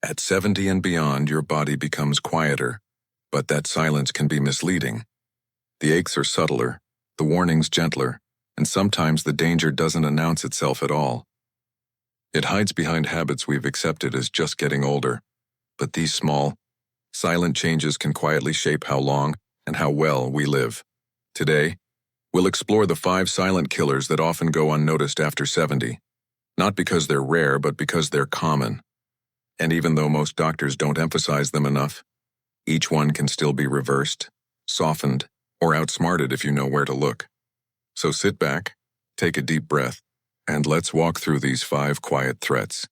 At 70 and beyond, your body becomes quieter, but that silence can be misleading. The aches are subtler, the warnings gentler, and sometimes the danger doesn't announce itself at all. It hides behind habits we've accepted as just getting older, but these small, silent changes can quietly shape how long and how well we live. Today, we'll explore the 5 silent killers that often go unnoticed after 70, not because they're rare, but because they're common. And even though most doctors don't emphasize them enough, each one can still be reversed, softened, or outsmarted if you know where to look. So sit back, take a deep breath, and let's walk through these 5 quiet threats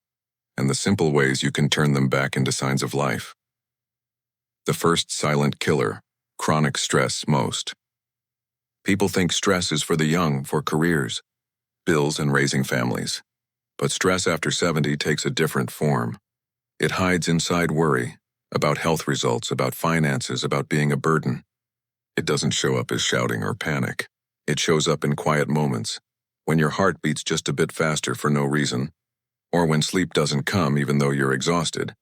and the simple ways you can turn them back into signs of life. The first silent killer, chronic stress most. People think stress is for the young, for careers, bills, and raising families. But stress after 70 takes a different form. It hides inside worry, about health results, about finances, about being a burden. It doesn't show up as shouting or panic. It shows up in quiet moments, when your heart beats just a bit faster for no reason, or when sleep doesn't come even though you're exhausted.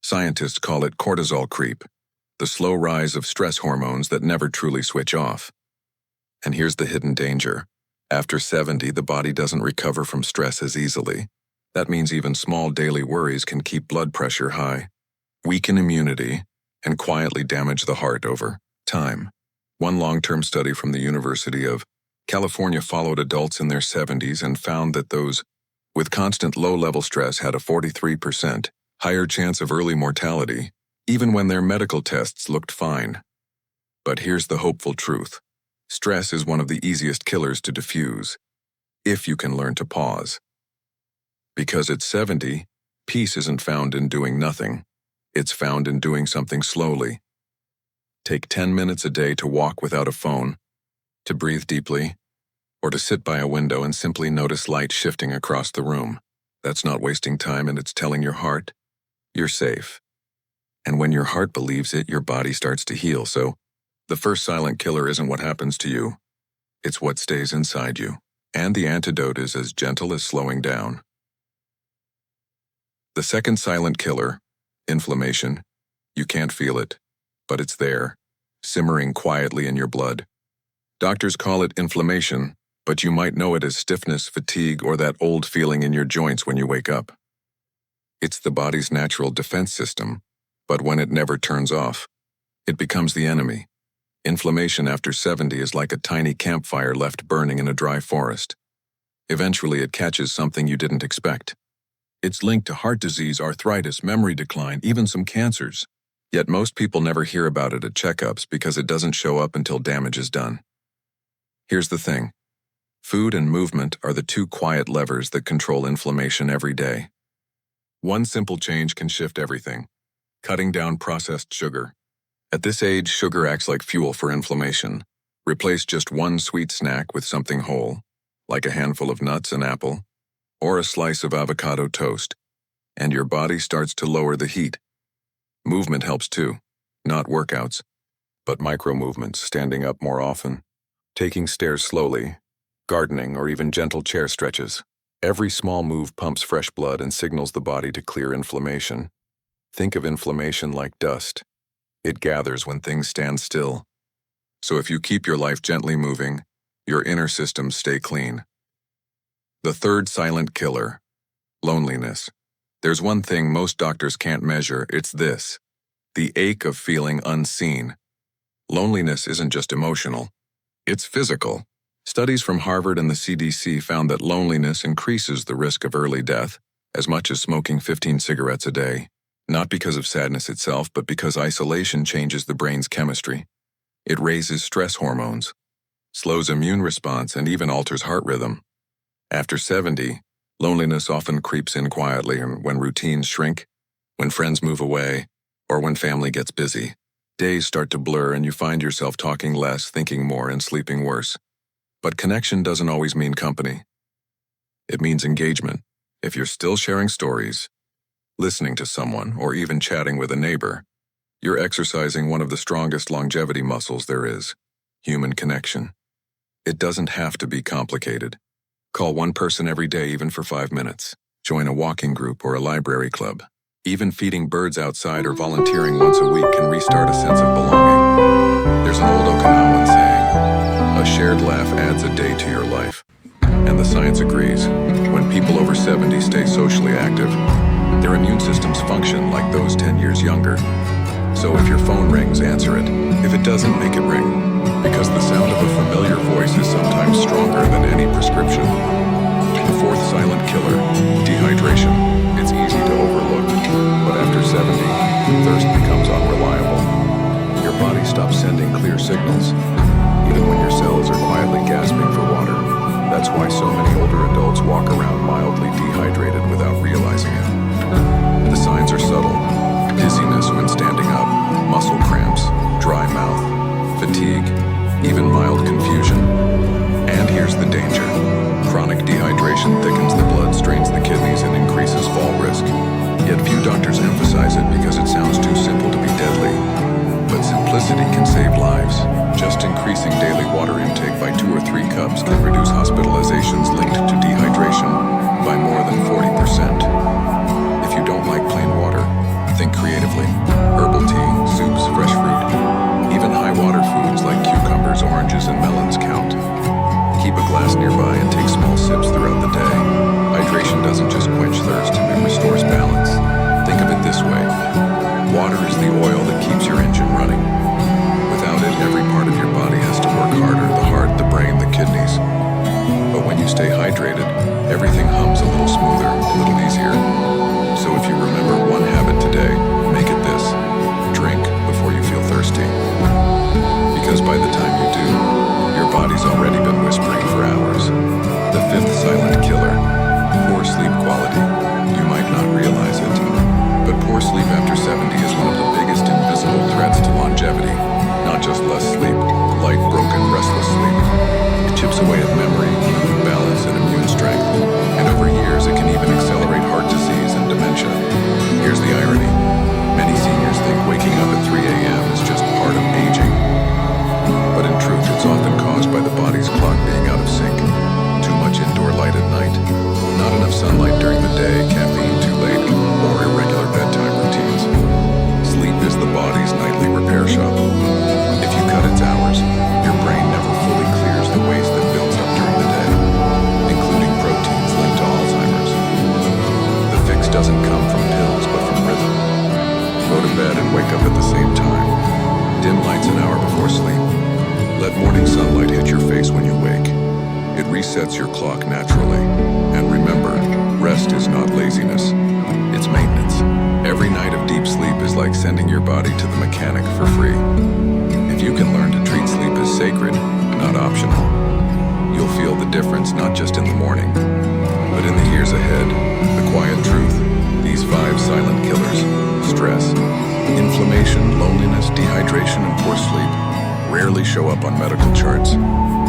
Scientists call it cortisol creep, the slow rise of stress hormones that never truly switch off. And here's the hidden danger. After 70, the body doesn't recover from stress as easily. That means even small daily worries can keep blood pressure high, weaken immunity, and quietly damage the heart over time. One long-term study from the University of California followed adults in their 70s and found that those with constant low-level stress had a 43% higher chance of early mortality, even when their medical tests looked fine. But here's the hopeful truth. Stress is one of the easiest killers to diffuse, if you can learn to pause. Because at 70, peace isn't found in doing nothing. It's found in doing something slowly. Take 10 minutes a day to walk without a phone, to breathe deeply, or to sit by a window and simply notice light shifting across the room. That's not wasting time, and it's telling your heart, you're safe. And when your heart believes it, your body starts to heal. So, the first silent killer isn't what happens to you. It's what stays inside you. And the antidote is as gentle as slowing down. The second silent killer, inflammation. You can't feel it, but it's there, simmering quietly in your blood. Doctors call it inflammation, but you might know it as stiffness, fatigue, or that old feeling in your joints when you wake up. It's the body's natural defense system, but when it never turns off, it becomes the enemy. Inflammation after 70 is like a tiny campfire left burning in a dry forest. Eventually, it catches something you didn't expect. It's linked to heart disease, arthritis, memory decline, even some cancers. Yet most people never hear about it at checkups because it doesn't show up until damage is done. Here's the thing. Food and movement are the 2 quiet levers that control inflammation every day. One simple change can shift everything. Cutting down processed sugar. At this age, sugar acts like fuel for inflammation. Replace just one sweet snack with something whole, like a handful of nuts, an apple, or a slice of avocado toast, and your body starts to lower the heat. Movement helps too, not workouts, but micro-movements, standing up more often, taking stairs slowly, gardening, or even gentle chair stretches. Every small move pumps fresh blood and signals the body to clear inflammation. Think of inflammation like dust. It gathers when things stand still. So if you keep your life gently moving, your inner systems stay clean. The third silent killer, loneliness. There's one thing most doctors can't measure, it's this: the ache of feeling unseen. Loneliness isn't just emotional, it's physical. Studies from Harvard and the CDC found that loneliness increases the risk of early death, as much as smoking 15 cigarettes a day. Not because of sadness itself, but because isolation changes the brain's chemistry. It raises stress hormones, slows immune response, and even alters heart rhythm. After 70, loneliness often creeps in quietly when routines shrink, when friends move away, or when family gets busy. Days start to blur and you find yourself talking less, thinking more, and sleeping worse. But connection doesn't always mean company. It means engagement. If you're still sharing stories, listening to someone, or even chatting with a neighbor, you're exercising one of the strongest longevity muscles there is, human connection. It doesn't have to be complicated. Call one person every day, even for 5 minutes. Join a walking group or a library club. Even feeding birds outside or volunteering once a week can restart a sense of belonging. There's an old Okinawan saying, a shared laugh adds a day to your life. And the science agrees. When people over 70 stay socially active, their immune systems function like those 10 years younger. So if your phone rings, answer it. If it doesn't, make it ring. Because the sound of a familiar voice is sometimes stronger than any prescription. The fourth silent killer, dehydration. It's easy to overlook, but after 70, thirst becomes unreliable. Your body stops sending clear signals, even when your cells are quietly gasping for water. That's why so many older adults walk around mildly dehydrated without realizing it. The signs are subtle: dizziness when standing up, muscle cramps, dry mouth, fatigue, even mild confusion. And here's the danger. Chronic dehydration thickens the blood, strains the kidneys, and increases fall risk. Yet few doctors emphasize it because it sounds too simple to be deadly. But simplicity can save lives. Just increasing daily water intake by 2 or 3 cups can reduce hospitalizations linked to dehydration by more than 40%. If you don't like plain water, think creatively. Herbal tea, soups, fresh fruit, even high water foods like cucumbers, oranges, and melons count. Keep a glass nearby and take small sips throughout the day. Hydration doesn't just quench thirst, it restores balance. Think of it this way. Water is the oil that keeps your engine running. Without it, every part of your body has to work harder: the heart, the brain, the kidneys. But when you stay hydrated, everything hums a little smoother, a little easier. So if you remember one habit today, make it this: drink before you feel thirsty. Because by the time you do, your body's already been whispering for hours. The fifth silent killer, poor sleep quality. You might not realize it, but poor sleep after 70 is one of the biggest invisible threats to longevity. Not just less sleep, light, broken, restless sleep. It chips away at memory, balance, and immune strength. And over years, it can even accelerate heart disease and dementia. Here's the irony. Many seniors think waking up at 3 a.m. is just part of aging. But in truth, it's often caused by the body's clock being out of sync. Too much indoor light at night, not enough sunlight during the day, caffeine too late, or irregular bedtime routines. Sleep is the body's nightly repair shop. If you cut its hours, your brain never fully clears the waste that builds up during the day, including proteins linked to Alzheimer's. The fix doesn't come from pills, but from rhythm. Go to bed and wake up at the same time. Dim lights an hour before sleep. Let morning sunlight hit your face when you wake. It resets your clock naturally. And remember, rest is not laziness. It's maintenance. Every night of deep sleep is like sending your body to the mechanic for free. If you can learn to treat sleep as sacred, not optional, you'll feel the difference not just in the morning, but in the years ahead. The quiet truth: these 5 silent killers, stress, inflammation, loneliness, dehydration, and poor sleep, rarely show up on medical charts,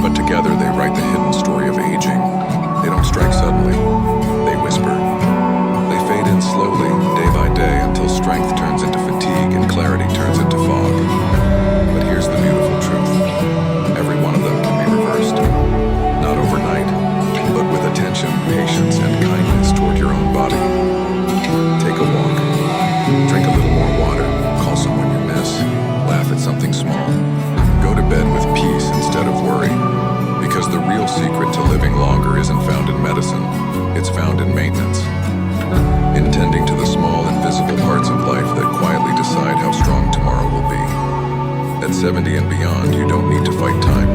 but together they write the hidden story of aging. They don't strike suddenly, they whisper. They fade in slowly, day by day, until strength turns into fatigue and clarity turns into fog. But here's the beautiful truth. Every one of them can be reversed. Not overnight, but with attention, patience, and kindness toward your own body. Take a walk. Drink a little more water. Call someone you miss. Laugh at something small. Go to bed with peace instead of worry. Because the real secret to living longer isn't found in medicine. It's found in maintenance. In tending to the small, invisible parts of life that quietly decide how strong tomorrow will be. At 70 and beyond, you don't need to fight time.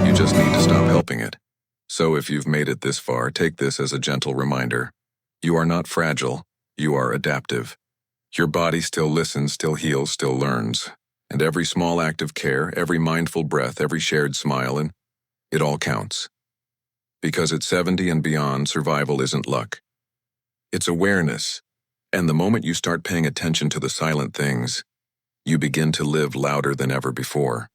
You just need to stop helping it. So if you've made it this far, take this as a gentle reminder. You are not fragile. You are adaptive. Your body still listens, still heals, still learns. And every small act of care, every mindful breath, every shared smile, and it all counts. Because at 70 and beyond, survival isn't luck. It's awareness. And the moment you start paying attention to the silent things, you begin to live louder than ever before.